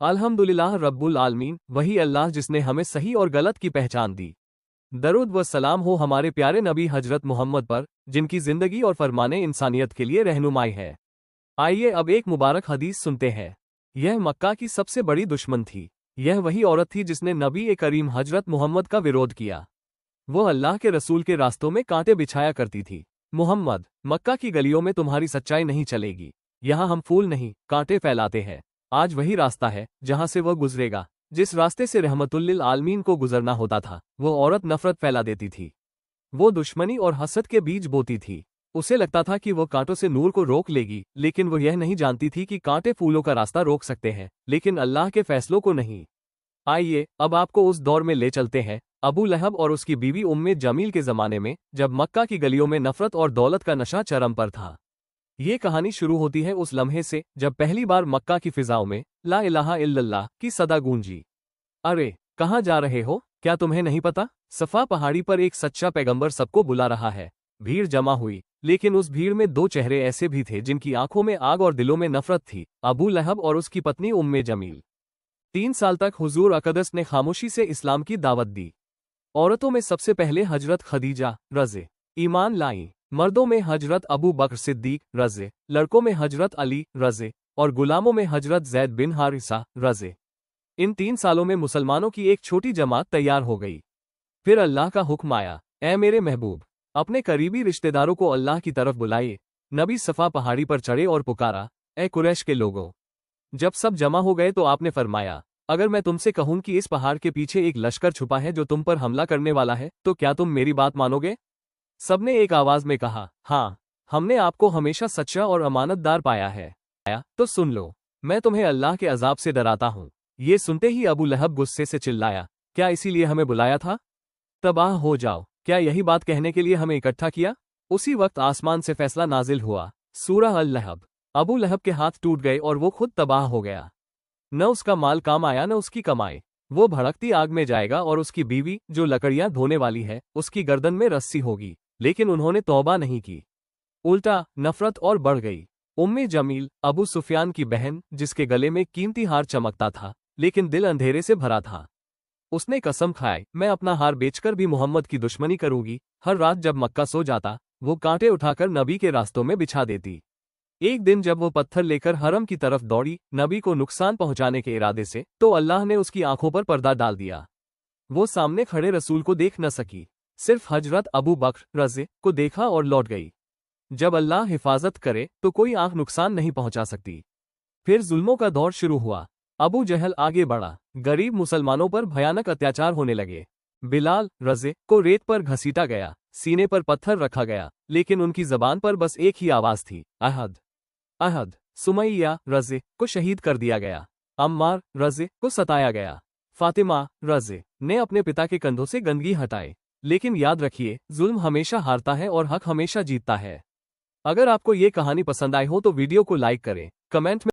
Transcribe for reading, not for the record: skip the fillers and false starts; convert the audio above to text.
अल्हम्दुलिल्लाह रब्बुल आलमीन, वही अल्लाह जिसने हमें सही और गलत की पहचान दी। दरूद व सलाम हो हमारे प्यारे नबी हजरत मोहम्मद पर, जिनकी जिंदगी और फरमाने इंसानियत के लिए रहनुमाई है। आइए अब एक मुबारक हदीस सुनते हैं। यह मक्का की सबसे बड़ी दुश्मन थी। यह वही औरत थी जिसने नबी करीम हजरत मोहम्मद का विरोध किया। वो अल्लाह के रसूल के रास्तों में कांटे बिछाया करती थी। मोहम्मद, मक्का की गलियों में तुम्हारी सच्चाई नहीं चलेगी। यहाँ हम फूल नहीं, कांटे फैलाते हैं। आज वही रास्ता है जहाँ से वह गुजरेगा। जिस रास्ते से रहमतुल्लिल आलमीन को गुजरना होता था, वो औरत नफरत फैला देती थी। वो दुश्मनी और हसद के बीज बोती थी। उसे लगता था कि वो कांटों से नूर को रोक लेगी, लेकिन वो यह नहीं जानती थी कि कांटे फूलों का रास्ता रोक सकते हैं, लेकिन अल्लाह के फैसलों को नहीं। आइए अब आपको उस दौर में ले चलते हैं, अबू लहब और उसकी बीवी उम्मे जमील के जमाने में, जब मक्का की गलियों में नफरत और दौलत का नशा चरम पर था। ये कहानी शुरू होती है उस लम्हे से जब पहली बार मक्का की फिजाओं में ला इलाहा इल्लल्लाह की सदा गूंजी। अरे, कहाँ जा रहे हो? क्या तुम्हें नहीं पता? सफा पहाड़ी पर एक सच्चा पैगंबर सबको बुला रहा है। भीड़ जमा हुई, लेकिन उस भीड़ में दो चेहरे ऐसे भी थे जिनकी आंखों में आग और दिलों में नफरत थी, अबू लहब और उसकी पत्नी उम्मे जमील। 3 साल तक हुजूर अकदस ने खामोशी से इस्लाम की दावत दी। औरतों में सबसे पहले हजरत खदीजा रज़े ईमान लाई, मर्दों में हजरत अबू बकर सिद्दीक रज़े, लड़कों में हजरत अली रज़े और गुलामों में हजरत जैद बिन हारिसा रज़े। इन 3 सालों में मुसलमानों की एक छोटी जमात तैयार हो गई। फिर अल्लाह का हुक्म आया, ए मेरे महबूब, अपने करीबी रिश्तेदारों को अल्लाह की तरफ बुलाइए। नबी सफा पहाड़ी पर चढ़े और पुकारा, ए कुरैश के लोगों। जब सब जमा हो गए तो आपने फरमाया, अगर मैं तुमसे कहूं कि इस पहाड़ के पीछे एक लश्कर छुपा है जो तुम पर हमला करने वाला है, तो क्या तुम मेरी बात मानोगे? सबने एक आवाज में कहा, हाँ, हमने आपको हमेशा सच्चा और अमानतदार पाया है। तो सुन लो, मैं तुम्हें अल्लाह के अजाब से डराता हूँ। ये सुनते ही अबू लहब गुस्से से चिल्लाया, क्या इसीलिए हमें बुलाया था? तबाह हो जाओ, क्या यही बात कहने के लिए हमें इकट्ठा किया? उसी वक्त आसमान से फैसला नाजिल हुआ, सूरह अल लहब। अबू लहब के हाथ टूट गए और वो खुद तबाह हो गया। न उसका माल काम आया न उसकी कमाई। वो भड़कती आग में जाएगा और उसकी बीवी, जो लकड़ियां धोने वाली है, उसकी गर्दन में रस्सी होगी। लेकिन उन्होंने तौबा नहीं की, उल्टा नफरत और बढ़ गई। उम्मे जमील, अबू सुफियान की बहन, जिसके गले में कीमती हार चमकता था, लेकिन दिल अंधेरे से भरा था, उसने कसम खाई, मैं अपना हार बेचकर भी मोहम्मद की दुश्मनी करूंगी। हर रात जब मक्का सो जाता, वो कांटे उठाकर नबी के रास्तों में बिछा देती। एक दिन जब वो पत्थर लेकर हरम की तरफ दौड़ी, नबी को नुकसान पहुंचाने के इरादे से, तो अल्लाह ने उसकी आंखों पर पर्दा डाल दिया। वो सामने खड़े रसूल को देख न सकी, सिर्फ हजरत अबू बकर रज़े को देखा और लौट गई। जब अल्लाह हिफाजत करे तो कोई आंख नुकसान नहीं पहुंचा सकती। फिर जुल्मों का दौर शुरू हुआ। अबू जहल आगे बढ़ा, गरीब मुसलमानों पर भयानक अत्याचार होने लगे। बिलाल रज़े को रेत पर घसीटा गया, सीने पर पत्थर रखा गया, लेकिन उनकी जबान पर बस एक ही आवाज थी, अहद अहद। सुमैया रज़े को शहीद कर दिया गया। अम्मार रज़े को सताया गया। फातिमा रज़े ने अपने पिता के कंधों से गंदगी हटाई। लेकिन याद रखिए, जुल्म हमेशा हारता है और हक हमेशा जीतता है। अगर आपको ये कहानी पसंद आई हो तो वीडियो को लाइक करें, कमेंट में